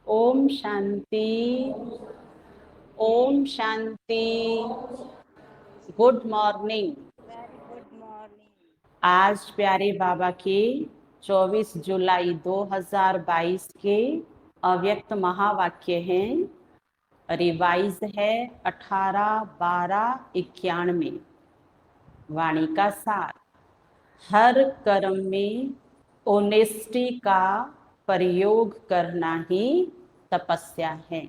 ओम शांति। ओम शांति। Good morning. Very good morning. आज प्यारे बाबा के 24 जुलाई 2022 के अव्यक्त महावाक्य हैं। रिवाइज है 18/12/91। वाणी का सार। हर कर्म में ओनेस्टी का प्रयोग करना ही तपस्या है।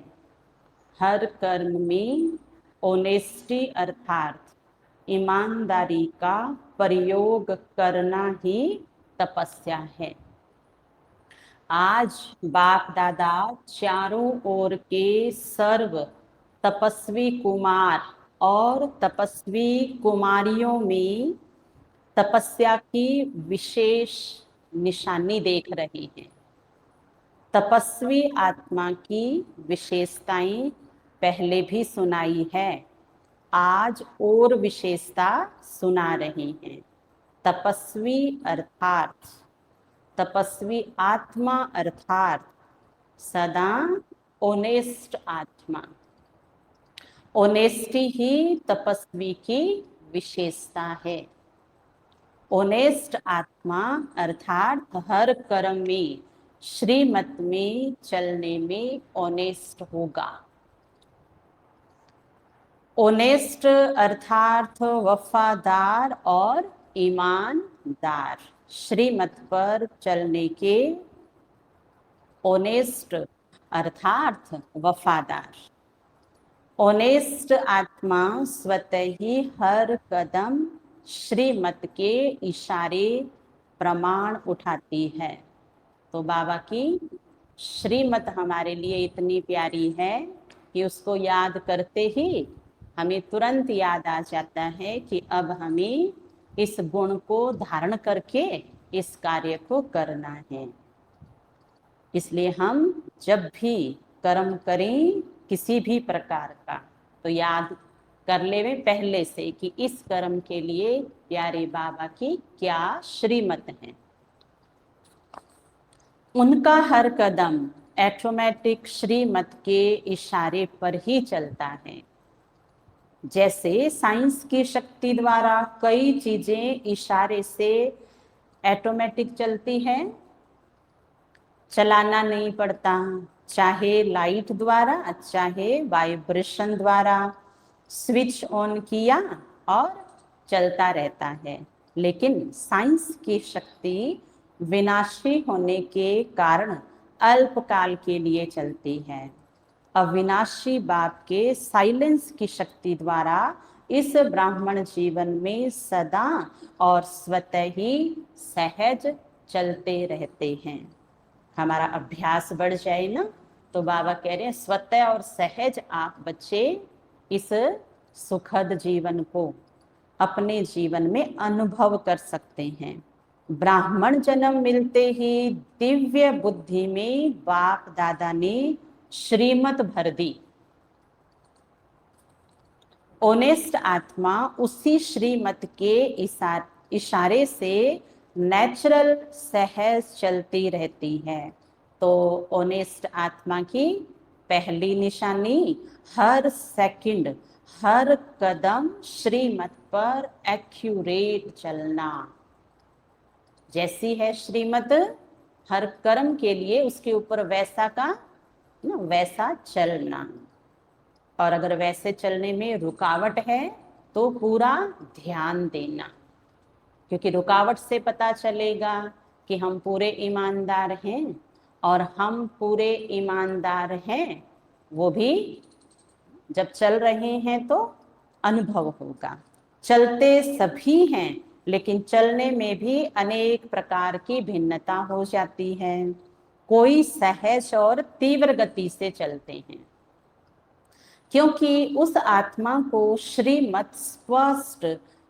हर कर्म में ओनेस्टी अर्थात ईमानदारी का प्रयोग करना ही तपस्या है। आज बाप दादा चारों ओर के सर्व तपस्वी कुमार और तपस्वी कुमारियों में तपस्या की विशेष निशानी देख रहे हैं। तपस्वी आत्मा की विशेषताएं पहले भी सुनाई है, आज और विशेषता सुना रही हैं। तपस्वी अर्थात तपस्वी आत्मा अर्थात सदा ओनेस्ट आत्मा। ओनेस्टी ही तपस्वी की विशेषता है। ओनेस्ट आत्मा अर्थात हर कर्म में श्रीमत में चलने में ओनेस्ट होगा। ओनेस्ट अर्थात वफादार और ईमानदार। श्रीमत पर चलने के ओनेस्ट अर्थात वफादार। ओनेस्ट आत्मा स्वतः ही हर कदम श्रीमत के इशारे प्रमाण उठाती है। तो बाबा की श्रीमत हमारे लिए इतनी प्यारी है कि उसको याद करते ही हमें तुरंत याद आ जाता है कि अब हमें इस गुण को धारण करके इस कार्य को करना है। इसलिए हम जब भी कर्म करें किसी भी प्रकार का तो याद कर लेवे पहले से कि इस कर्म के लिए प्यारे बाबा की क्या श्रीमत है। उनका हर कदम ऑटोमेटिक श्रीमत के इशारे पर ही चलता है। जैसे साइंस की शक्ति द्वारा कई चीजें इशारे से ऑटोमेटिक चलती हैं, चलाना नहीं पड़ता, चाहे लाइट द्वारा चाहे वाइब्रेशन द्वारा। स्विच ऑन किया और चलता रहता है। लेकिन साइंस की शक्ति विनाशी होने के कारण अल्पकाल के लिए चलती है। अविनाशी बाप के साइलेंस की शक्ति द्वारा इस ब्राह्मण जीवन में सदा और स्वतः ही सहज चलते रहते हैं। हमारा अभ्यास बढ़ जाए ना, तो बाबा कह रहे हैं स्वतः और सहज आप बच्चे इस सुखद जीवन को अपने जीवन में अनुभव कर सकते हैं। ब्राह्मण जन्म मिलते ही दिव्य बुद्धि में बाप दादा ने श्रीमत भर दी। ओनेस्ट आत्मा उसी श्रीमत के इशारे से नेचुरल सहज चलती रहती है। तो ओनेस्ट आत्मा की पहली निशानी हर सेकंड हर कदम श्रीमत पर एक्यूरेट चलना। जैसी है श्रीमत हर कर्म के लिए उसके ऊपर वैसा का वैसा चलना। और अगर वैसे चलने में रुकावट है तो पूरा ध्यान देना, क्योंकि रुकावट से पता चलेगा कि हम पूरे ईमानदार हैं। और हम पूरे ईमानदार हैं वो भी जब चल रहे हैं तो अनुभव होगा। चलते सभी हैं लेकिन चलने में भी अनेक प्रकार की भिन्नता हो जाती है। कोई सहज और तीव्र गति से चलते हैं क्योंकि उस आत्मा को श्रीमत स्पष्ट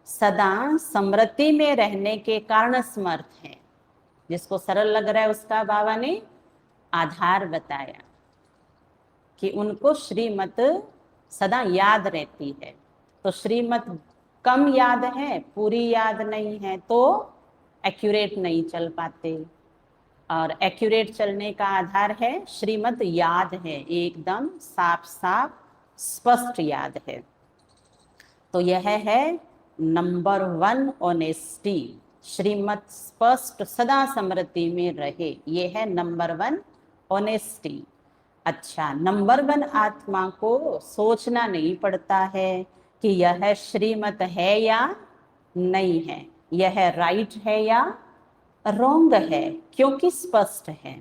सदा स्मृति में रहने के कारण समर्थ है। जिसको सरल लग रहा है उसका बाबा ने आधार बताया कि उनको श्रीमत सदा याद रहती है। तो श्रीमत कम याद है, पूरी याद नहीं है तो एक्यूरेट नहीं चल पाते। और एक्यूरेट चलने का आधार है श्रीमत याद है, एकदम साफ साफ स्पष्ट याद है। तो यह है नंबर 1 ऑनेस्टी, श्रीमत स्पष्ट सदा स्मृति में रहे, ये है नंबर 1 ऑनेस्टी। अच्छा, नंबर 1 आत्मा को सोचना नहीं पड़ता है कि यह श्रीमत है या नहीं है, यह राइट है या रॉन्ग है, क्योंकि स्पष्ट है।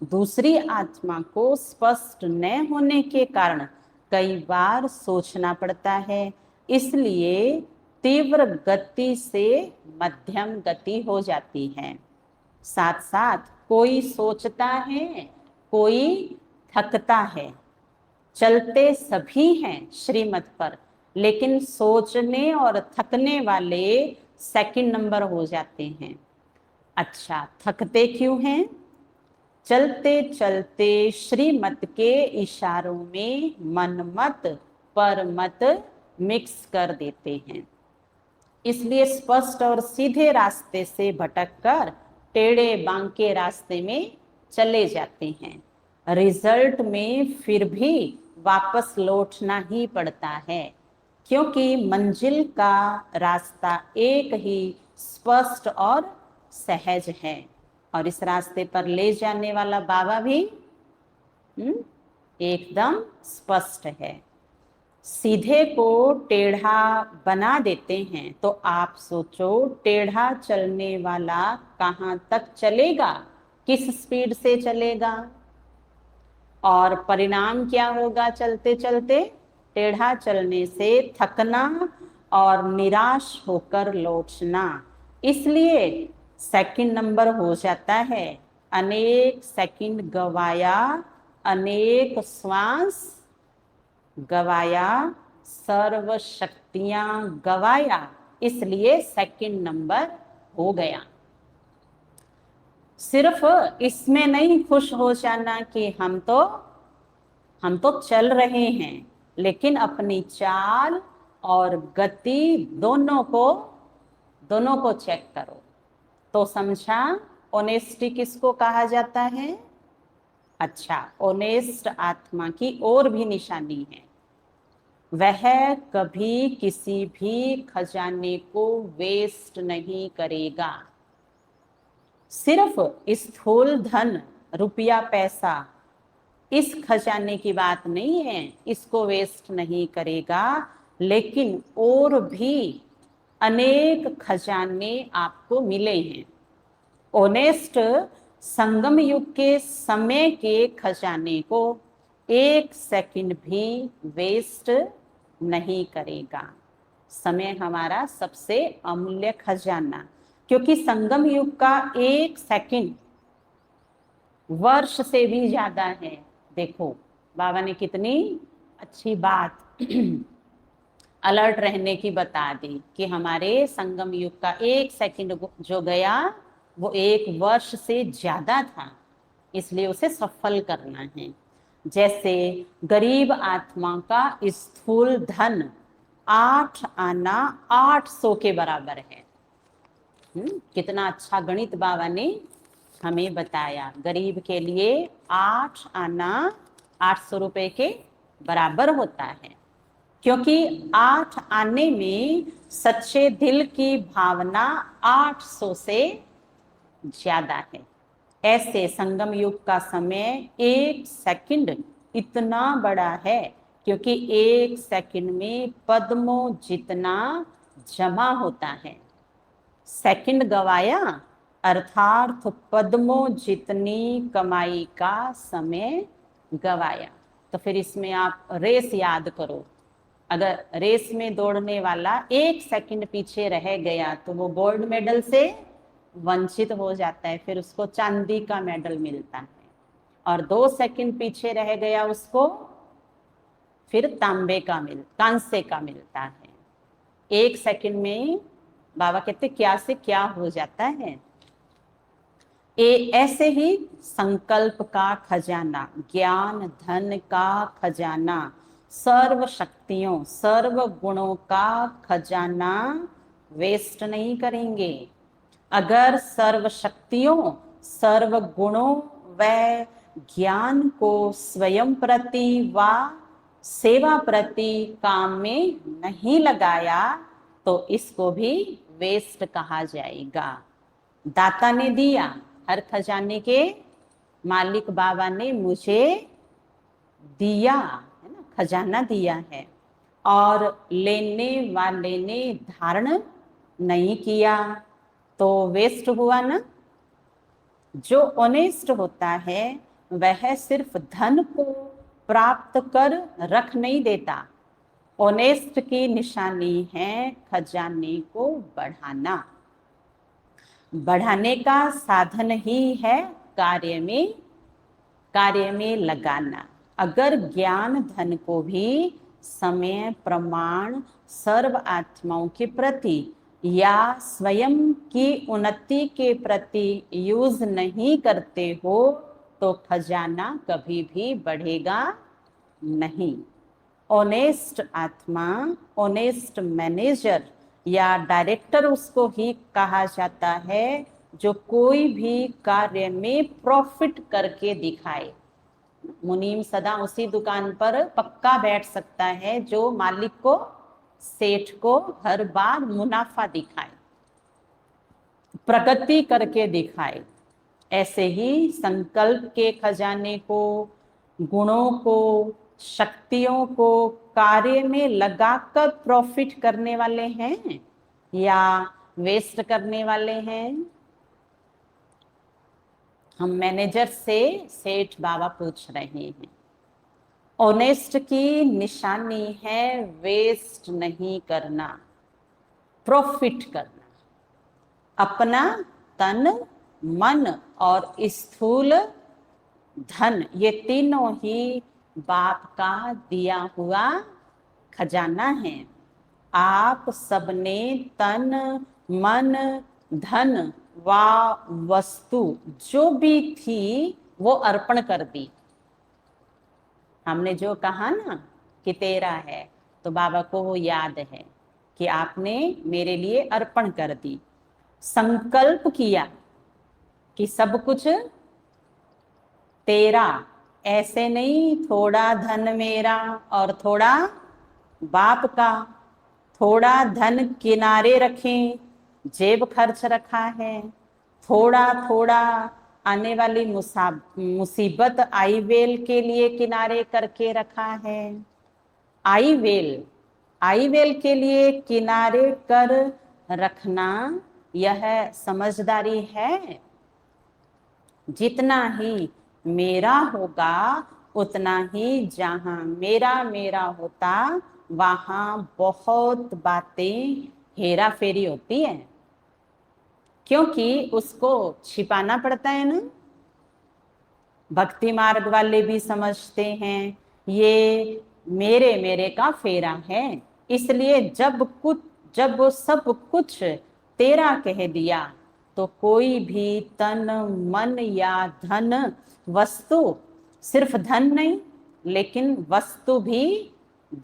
दूसरी आत्मा को स्पष्ट न होने के कारण कई बार सोचना पड़ता है, इसलिए तीव्र गति से मध्यम गति हो जाती है। साथ साथ कोई सोचता है, कोई थकता है। चलते सभी हैं श्रीमत पर, लेकिन सोचने और थकने वाले सेकंड नंबर हो जाते हैं। अच्छा, थकते क्यों हैं? चलते चलते श्रीमत के इशारों में मन मत पर मत मिक्स कर देते हैं, इसलिए स्पष्ट और सीधे रास्ते से भटककर टेढ़े बांके रास्ते में चले जाते हैं। रिजल्ट में फिर भी वापस लौटना ही पड़ता है, क्योंकि मंजिल का रास्ता एक ही स्पष्ट और सहज है, और इस रास्ते पर ले जाने वाला बाबा भी एकदम स्पष्ट है। सीधे को टेढ़ा बना देते हैं, तो आप सोचो टेढ़ा चलने वाला कहाँ तक चलेगा, किस स्पीड से चलेगा, और परिणाम क्या होगा? चलते चलते टेढ़ा चलने से थकना और निराश होकर लौटना। इसलिए सेकंड नंबर हो जाता है। अनेक सेकंड गवाया, अनेक श्वास गवाया, सर्व शक्तियां गवाया, इसलिए सेकंड नंबर हो गया। सिर्फ इसमें नहीं खुश हो जाना कि हम तो चल रहे हैं, लेकिन अपनी चाल और गति दोनों को चेक करो। तो समझा ऑनेस्टी किसको कहा जाता है? अच्छा, ऑनेस्ट आत्मा की और भी निशानी है, वह कभी किसी भी खजाने को वेस्ट नहीं करेगा। सिर्फ स्थूल धन, रुपया पैसा, इस खजाने की बात नहीं है, इसको वेस्ट नहीं करेगा, लेकिन और भी अनेक खजाने आपको मिले हैं। ऑनेस्ट संगम युग के समय के खजाने को एक सेकंड भी वेस्ट नहीं करेगा। समय हमारा सबसे अमूल्य खजाना, क्योंकि संगम युग का एक सेकंड वर्ष से भी ज्यादा है। देखो बाबा ने कितनी अच्छी बात अलर्ट रहने की बता दी कि हमारे संगम युग का एक सेकंड जो गया वो एक वर्ष से ज्यादा था, इसलिए उसे सफल करना है। जैसे गरीब आत्मा का स्थूल धन 8 आना 800 के बराबर है। कितना अच्छा गणित बाबा ने हमें बताया। गरीब के लिए 8 आना 800 रुपए के बराबर होता है, क्योंकि 8 आने में सच्चे दिल की भावना 800 से ज्यादा है। ऐसे संगम युग का समय एक सेकंड इतना बड़ा है, क्योंकि एक सेकंड में पद्मों जितना जमा होता है। सेकंड गवाया अर्थात पद्मों जितनी कमाई का समय गवाया। तो फिर इसमें आप रेस याद करो, अगर रेस में दौड़ने वाला एक सेकंड पीछे रह गया तो वो गोल्ड मेडल से वंचित हो जाता है, फिर उसको चांदी का मेडल मिलता है, और 2 सेकंड पीछे रह गया उसको फिर कांसे का मिलता है। एक सेकंड में बाबा कहते क्या से क्या हो जाता है। ऐसे ही संकल्प का खजाना, ज्ञान धन का खजाना, सर्व शक्तियों सर्व गुणों का खजाना वेस्ट नहीं करेंगे। अगर सर्व शक्तियों सर्व गुणों व ज्ञान को स्वयं प्रति व सेवा प्रति काम में नहीं लगाया तो इसको भी वेस्ट कहा जाएगा। दाता ने दिया, हर खजाने के मालिक बाबा ने मुझे दिया है ना, खजाना दिया है, और लेने वाले ने धारण नहीं किया तो वेस्ट हुआ ना। जो ऑनेस्ट होता है वह सिर्फ धन को प्राप्त कर रख नहीं देता, ऑनेस्ट की निशानी है खजाने को बढ़ाना। बढ़ाने का साधन ही है कार्य में लगाना। अगर ज्ञान धन को भी समय प्रमाण सर्व आत्माओं के प्रति या स्वयं की उन्नति के प्रति यूज नहीं करते हो तो खजाना कभी भी बढ़ेगा नहीं। ऑनेस्ट आत्मा, ऑनेस्ट मैनेजर या डायरेक्टर उसको ही कहा जाता है जो कोई भी कार्य में प्रॉफिट करके दिखाए। मुनीम सदा उसी दुकान पर पक्का बैठ सकता है जो मालिक को, सेठ को हर बार मुनाफा दिखाए, प्रगति करके दिखाए। ऐसे ही संकल्प के खजाने को, गुणों को, शक्तियों को कार्य में लगाकर प्रॉफिट करने वाले हैं या वेस्ट करने वाले हैं? हम मैनेजर से सेठ बाबा पूछ रहे हैं। ऑनेस्ट की निशानी है वेस्ट नहीं करना, प्रॉफिट करना। अपना तन, मन और स्थूल धन, ये तीनों ही बाप का दिया हुआ खजाना है। आप सबने तन, मन, धन व वस्तु जो भी थी वो अर्पण कर दी। हमने जो कहा ना कि तेरा है, तो बाबा को वो याद है कि आपने मेरे लिए अर्पण कर दी। संकल्प किया कि सब कुछ तेरा, ऐसे नहीं थोड़ा धन मेरा और थोड़ा बाप का। थोड़ा धन किनारे रखें, जेब खर्च रखा है, थोड़ा थोड़ा आने वाली मुसीबत आई वेल के लिए किनारे करके रखा है। आई वेल के लिए किनारे कर रखना यह समझदारी है। जितना ही मेरा होगा उतना ही जहां मेरा मेरा होता वहां बहुत बातें हेरा फेरी होती है, क्योंकि उसको छिपाना पड़ता है ना। भक्ति मार्ग वाले भी समझते हैं ये मेरे मेरे का फेरा है, इसलिए जब वो सब कुछ तेरा कह दिया तो कोई भी तन, मन या धन, वस्तु, सिर्फ धन नहीं लेकिन वस्तु भी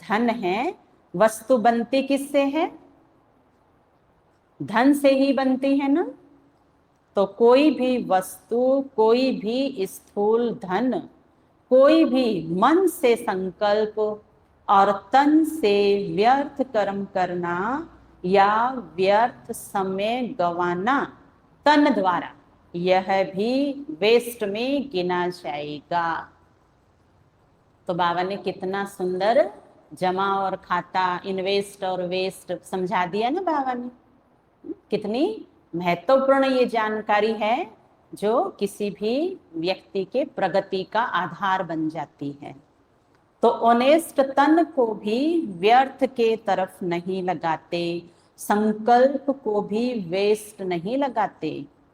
धन है। वस्तु बनती किससे है? धन से ही बनती है ना। तो कोई भी वस्तु, कोई भी स्थूल धन, कोई भी मन से संकल्प और तन से व्यर्थ कर्म करना या व्यर्थ समय गंवाना तन द्वारा, यह भी वेस्ट में गिना जाएगा। तो बाबा ने कितना सुंदर जमा और खाता, इन्वेस्ट और वेस्ट समझा दिया ना बाबा ने। कितनी महत्वपूर्ण ये जानकारी है जो किसी भी व्यक्ति के प्रगति का आधार बन जाती है। तो ऑनेस्ट तन को भी व्यर्थ के तरफ नहीं लगाते, संकल्प को भी वेस्ट नहीं लगाते।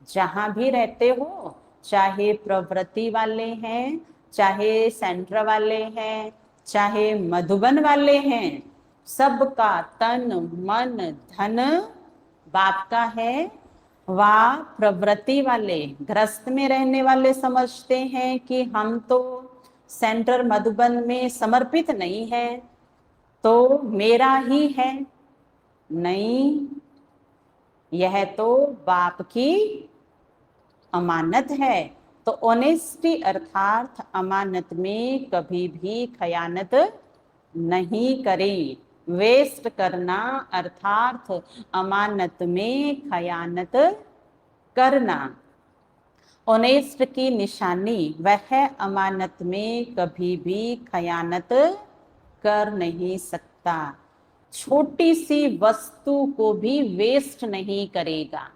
जहां भी रहते हो, चाहे प्रवृत्ति वाले हैं, चाहे सेंटर वाले हैं, चाहे मधुबन वाले हैं, सबका तन, मन, धन बाप का है। वह प्रवृत्ति वाले, ग्रस्त में रहने वाले समझते हैं कि हम तो सेंटर मधुबन में समर्पित नहीं है तो मेरा ही है। नहीं, यह तो बाप की अमानत है, तो ऑनेस्टी अर्थात अमानत में कभी भी खयानत नहीं करें। वेस्ट करना अर्थात अमानत में खयानत करना। ऑनेस्ट की निशानी वह अमानत में कभी भी खयानत कर नहीं सकता। छोटी सी वस्तु को भी वेस्ट नहीं करेगा।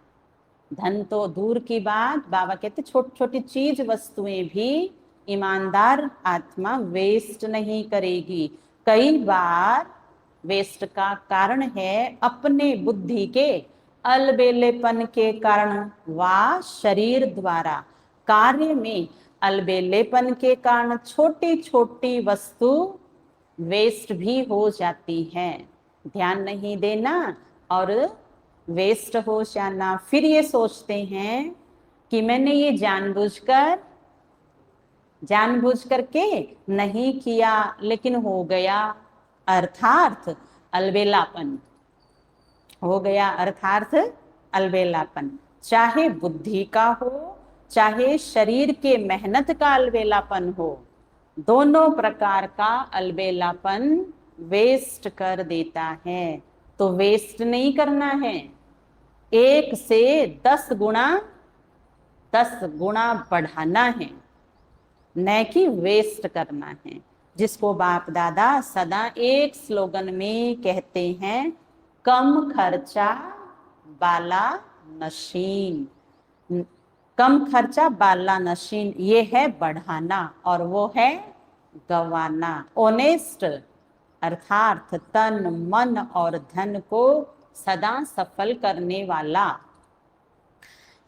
धन तो दूर की बात, बाबा कहते छोटी छोटी चीज वस्तुएं भी ईमानदार आत्मा वेस्ट नहीं करेगी। कई बार वेस्ट का कारण है अपने बुद्धि के अलबेलेपन के कारण व शरीर द्वारा कार्य में अलबेलेपन के कारण छोटी छोटी वस्तु वेस्ट भी हो जाती है। ध्यान नहीं देना और वेस्ट हो जाना। फिर ये सोचते हैं कि मैंने ये जानबूझ करके नहीं किया लेकिन हो गया, अर्थात अलबेलापन हो गया, अर्थात अलबेलापन। चाहे बुद्धि का हो चाहे शरीर के मेहनत का अलबेलापन हो, दोनों प्रकार का अलबेलापन वेस्ट कर देता है। तो वेस्ट नहीं करना है, 1 से 10 गुणा बढ़ाना है, न कि वेस्ट करना है। जिसको बाप दादा सदा एक स्लोगन में कहते हैं, कम खर्चा बाला नशीन। कम खर्चा बाला नशीन, ये है बढ़ाना और वो है गंवाना। ऑनेस्ट अर्थात तन मन और धन को सदा सफल करने वाला,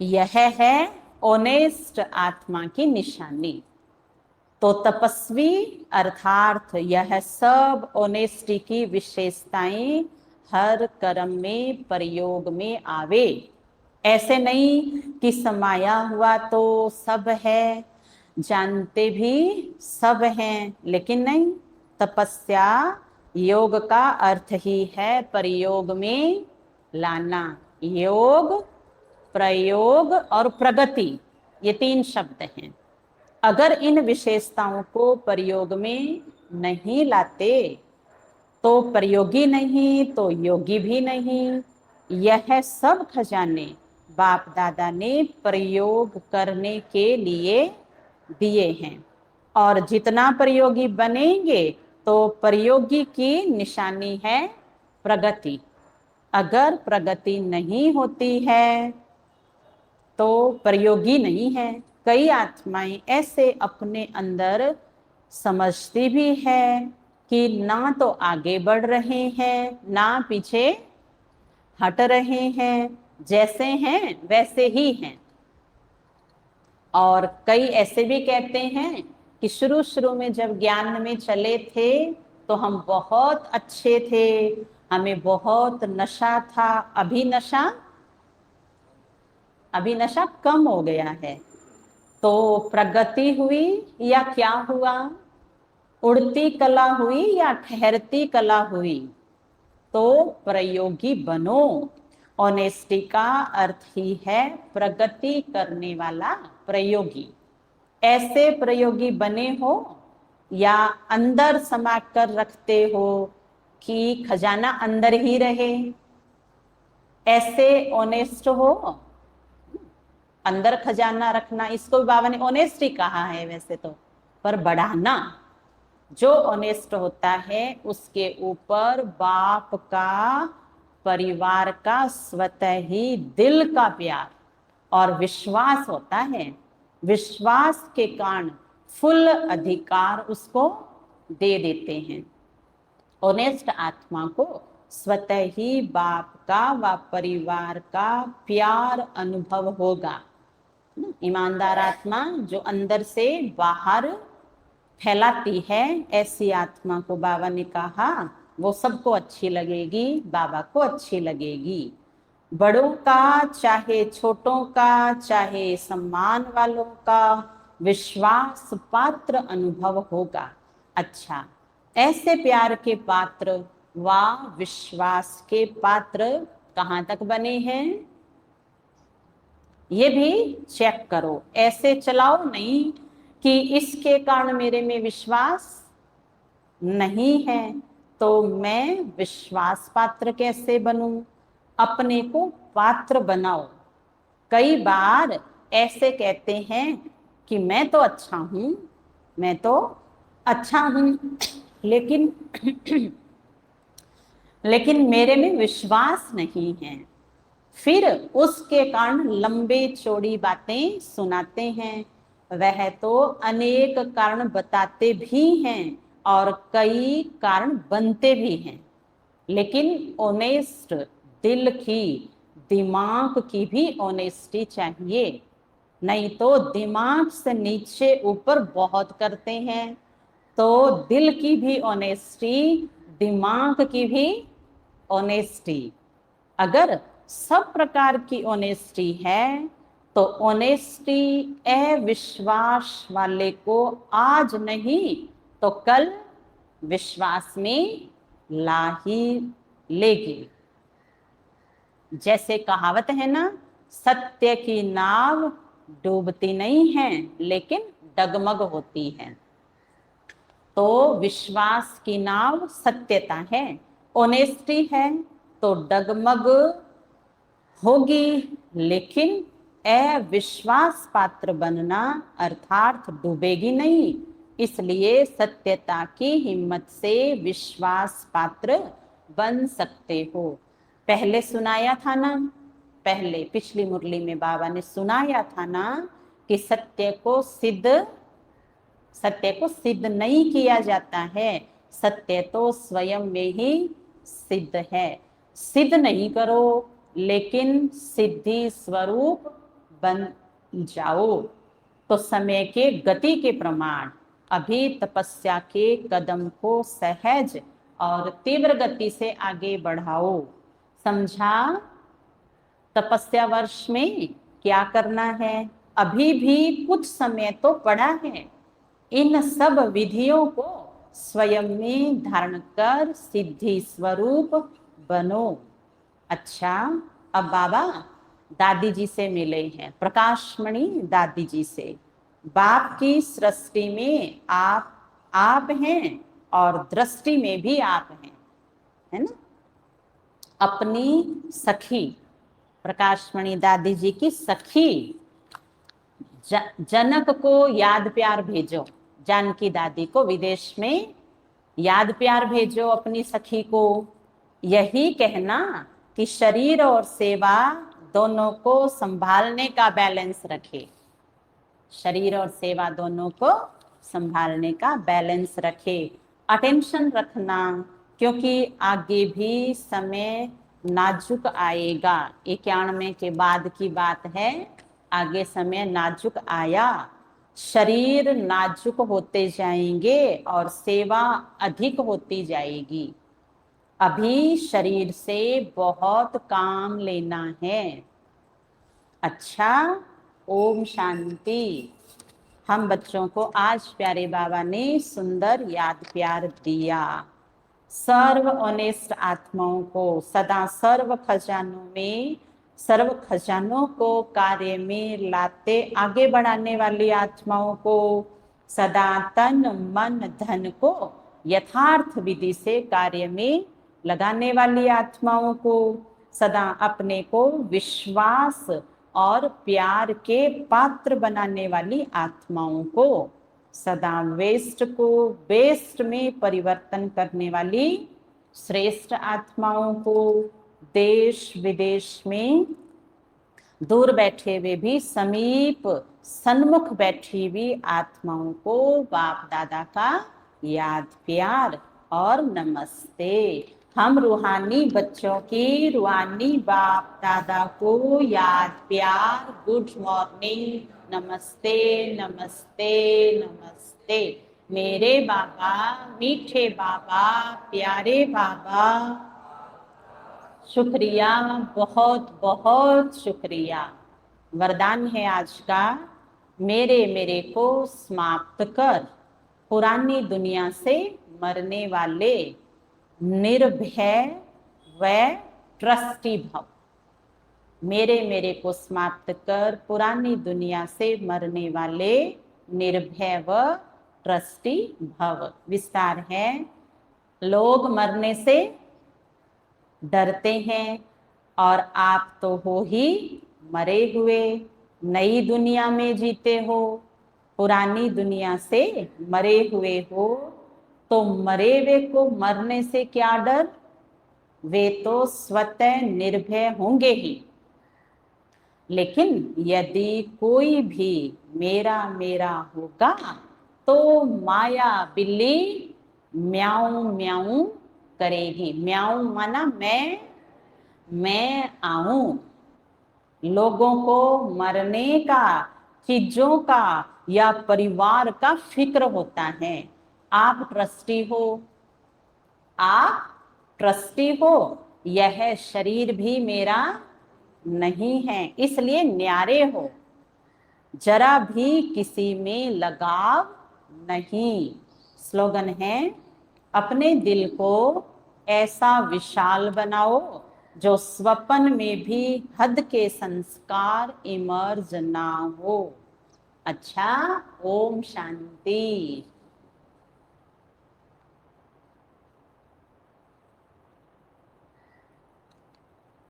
यह है ऑनेस्ट आत्मा की निशानी। तो तपस्वी अर्थात यह सब ऑनेस्टी की विशेषताएं हर कर्म में प्रयोग में आवे। ऐसे नहीं कि समाया हुआ तो सब है, जानते भी सब हैं, लेकिन नहीं। तपस्या योग का अर्थ ही है प्रयोग में लाना। योग, प्रयोग और प्रगति, ये 3 शब्द हैं। अगर इन विशेषताओं को प्रयोग में नहीं लाते तो प्रयोगी नहीं तो योगी भी नहीं। यह सब खजाने बाप दादा ने प्रयोग करने के लिए दिए हैं और जितना प्रयोगी बनेंगे तो प्रयोगी की निशानी है प्रगति। अगर प्रगति नहीं होती है तो प्रयोगी नहीं है। कई आत्माएं ऐसे अपने अंदर समझती भी है कि ना तो आगे बढ़ रहे हैं ना पीछे हट रहे हैं, जैसे हैं वैसे ही हैं। और कई ऐसे भी कहते हैं कि शुरू शुरू में जब ज्ञान में चले थे तो हम बहुत अच्छे थे, हमें बहुत नशा था, अभी नशा कम हो गया है। तो प्रगति हुई या क्या हुआ? उड़ती कला हुई या ठहरती कला हुई? तो प्रयोगी बनो। ऑनेस्टी का अर्थ ही है प्रगति करने वाला प्रयोगी। ऐसे प्रयोगी बने हो या अंदर समा कर रखते हो कि खजाना अंदर ही रहे, ऐसे ऑनेस्ट हो। अंदर खजाना रखना, इसको बाबा ने ऑनेस्टी कहा है वैसे तो, पर बढ़ाना। जो ऑनेस्ट होता है उसके ऊपर बाप का, परिवार का, स्वतः ही दिल का प्यार और विश्वास होता है। विश्वास के कारण फुल अधिकार उसको दे देते हैं। ऑनेस्ट आत्मा को स्वतः ही बाप का व परिवार का प्यार अनुभव होगा। ईमानदार आत्मा जो अंदर से बाहर फैलाती है, ऐसी आत्मा को बाबा ने कहा वो सबको अच्छी लगेगी, बाबा को अच्छी लगेगी। बड़ों का चाहे छोटों का चाहे सम्मान वालों का विश्वास पात्र अनुभव होगा। अच्छा, ऐसे प्यार के पात्र व विश्वास के पात्र कहाँ तक बने हैं? ये भी चेक करो। ऐसे चलाओ नहीं कि इसके कारण मेरे में विश्वास नहीं है, तो मैं विश्वास पात्र कैसे बनूं? अपने को पात्र बनाओ। कई बार ऐसे कहते हैं कि मैं तो अच्छा हूं, मैं तो अच्छा हूं, लेकिन लेकिन मेरे में विश्वास नहीं है। फिर उसके कारण लंबे चौड़ी बातें सुनाते हैं। वह तो अनेक कारण बताते भी हैं और कई कारण बनते भी हैं, लेकिन ऑनेस्ट दिल की, दिमाग की भी ऑनेस्टी चाहिए। नहीं तो दिमाग से नीचे ऊपर बहुत करते हैं, तो दिल की भी ऑनेस्टी, दिमाग की भी ऑनेस्टी। अगर सब प्रकार की ऑनेस्टी है तो ऑनेस्टी अविश्वास वाले को आज नहीं तो कल विश्वास में ला ही लेगी। जैसे कहावत है ना, सत्य की नाव डूबती नहीं है लेकिन डगमग होती है। तो विश्वास की नाव सत्यता है, ऑनेस्टी है तो डगमग होगी, लेकिन अविश्वास पात्र बनना अर्थात डूबेगी नहीं। इसलिए सत्यता की हिम्मत से विश्वास पात्र बन सकते हो। पहले सुनाया था ना, पहले पिछली मुरली में बाबा ने सुनाया था ना कि सत्य को सिद्ध नहीं किया जाता है, सत्य तो स्वयं में ही सिद्ध है। सिद्ध नहीं करो लेकिन सिद्धि स्वरूप बन जाओ। तो समय के गति के प्रमाण अभी तपस्या के कदम को सहज और तीव्र गति से आगे बढ़ाओ। समझा? तपस्या वर्ष में क्या करना है? अभी भी कुछ समय तो पड़ा है। इन सब विधियों को स्वयं में धारण कर सिद्धि स्वरूप बनो। अच्छा, अब बाबा दादी जी से मिले हैं, प्रकाशमणि दादी जी से। बाप की सृष्टि में आप हैं और दृष्टि में भी आप हैं, है ना? अपनी सखी प्रकाशमणि दादी जी की सखी जनक को याद प्यार भेजो। जानकी दादी को विदेश में याद प्यार भेजो अपनी सखी को। यही कहना कि शरीर और सेवा दोनों को संभालने का बैलेंस रखे। शरीर और सेवा दोनों को संभालने का बैलेंस रखे, अटेंशन रखना, क्योंकि आगे भी समय नाजुक आएगा। 91 के बाद की बात है, आगे समय नाजुक आया, शरीर नाजुक होते जाएंगे और सेवा अधिक होती जाएगी। अभी शरीर से बहुत काम लेना है। अच्छा, ओम शांति। हम बच्चों को आज प्यारे बाबा ने सुंदर याद प्यार दिया। सर्व ऑनेस्ट आत्माओं को सदा सर्व खजानों को कार्य में लाते आगे बढ़ाने वाली आत्माओं को, सदा तन मन धन को यथार्थ विधि से कार्य में लगाने वाली आत्माओं को, सदा अपने को विश्वास और प्यार के पात्र बनाने वाली आत्माओं को, सदा वेस्ट को बेस्ट में परिवर्तन करने वाली श्रेष्ठ आत्माओं को, देश विदेश में दूर बैठे हुए भी समीप सन्मुख बैठी हुई आत्माओं को बाप दादा का याद प्यार और नमस्ते। हम रूहानी बच्चों की रूहानी बाप दादा को याद प्यार, गुड मॉर्निंग, नमस्ते नमस्ते नमस्ते। मेरे बाबा, मीठे बाबा, प्यारे बाबा, शुक्रिया, बहुत बहुत शुक्रिया। वरदान है आज का, मेरे को समाप्त कर, पुरानी दुनिया से मरने वाले निर्भय व ट्रस्टी भव। मेरे मेरे को समाप्त कर पुरानी दुनिया से मरने वाले निर्भय व ट्रस्टी भव। विस्तार है, लोग मरने से डरते हैं और आप तो हो ही मरे हुए, नई दुनिया में जीते हो, पुरानी दुनिया से मरे हुए हो, तो मरे हुए को मरने से क्या डर? वे तो स्वतः निर्भय होंगे ही। लेकिन यदि कोई भी मेरा मेरा होगा तो माया बिल्ली म्याऊं म्याऊं करेगी। म्याऊं माना मैं आऊं। लोगों को मरने का, चीजों का या परिवार का फिक्र होता है। आप ट्रस्टी हो, आप ट्रस्टी हो, यह शरीर भी मेरा नहीं है, इसलिए न्यारे हो, जरा भी किसी में लगाव नहीं। स्लोगन है, अपने दिल को ऐसा विशाल बनाओ जो स्वप्न में भी हद के संस्कार इमर्ज ना हो। अच्छा, ओम शांति।